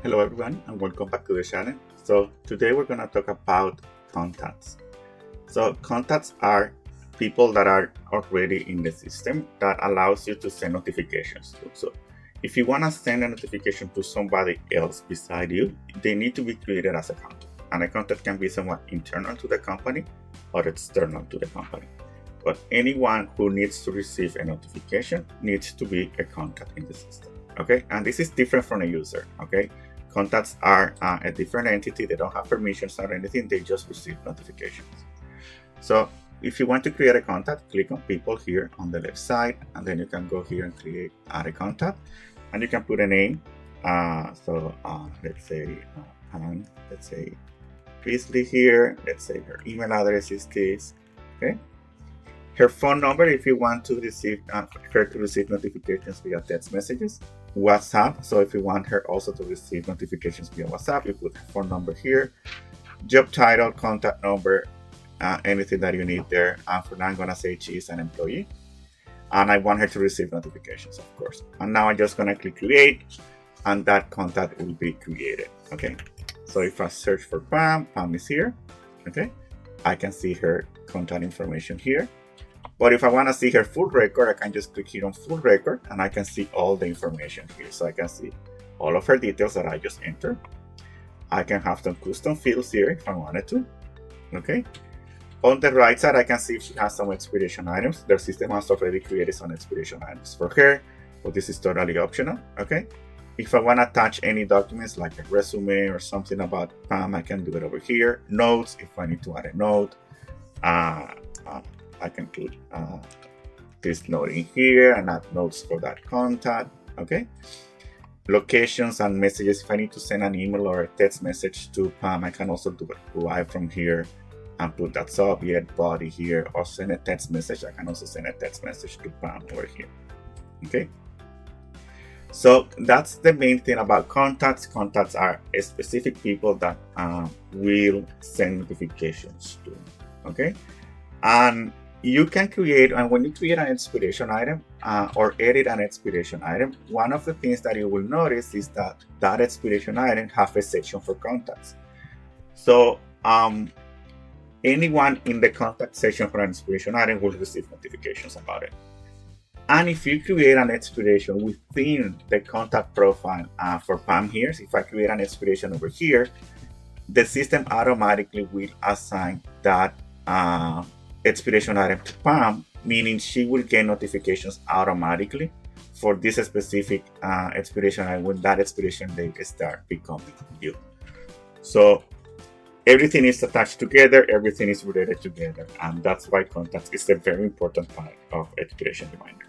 Hello everyone and welcome back to the channel. So today we're going to talk about contacts. So contacts are people that are already in the system that allows you to send notifications to. So if you want to send a notification to somebody else beside you, they need to be created as a contact. And a contact can be somewhat internal to the company or external to the company. But anyone who needs to receive a notification needs to be a contact in the system. Okay, and this is different from a user. Okay, contacts are a different entity. They don't have permissions or anything. They just receive notifications. So if you want to create a contact, click on people here on the left side, and then you can go here and add a contact, and you can put a name. Let's say Beasley here. Let's say her email address is this. Okay. Her phone number if you want to receive her to receive notifications via text messages. WhatsApp, so if you want her also to receive notifications via WhatsApp, you put her phone number here. Job title, contact number, anything that you need there. For now I'm gonna say she's an employee and I want her to receive notifications, of course. And now I'm just gonna click create and that contact will be created. Okay, so if I search for Pam is here. Okay, I can see her contact information here. But if I want to see her full record, I can just click here on full record and I can see all the information here. So I can see all of her details that I just entered. I can have some custom fields here if I wanted to. Okay. On the right side, I can see if she has some expiration items. Their system has already created some expiration items for her, but this is totally optional. Okay. If I want to attach any documents like a resume or something about Pam, I can do it over here. Notes, if I need to add a note. I can put this note in here and add notes for that contact. Okay. Locations and messages. If I need to send an email or a text message to Pam, I can also do it live from here and put that subject body here, or send a text message. I can also send a text message to Pam over here. Okay. So that's the main thing about contacts. Contacts are specific people that will send notifications to. Okay. And you can create, and when you create an expiration item or edit an expiration item, one of the things that you will notice is that that expiration item has a section for contacts. So anyone in the contact section for an expiration item will receive notifications about it. And if you create an expiration within the contact profile for Pam here, so if I create an expiration over here, the system automatically will assign that expiration item to Pam, meaning she will get notifications automatically for this specific expiration item when that expiration date starts becoming due. So everything is attached together, everything is related together, and that's why contacts is a very important part of Expiration Reminder.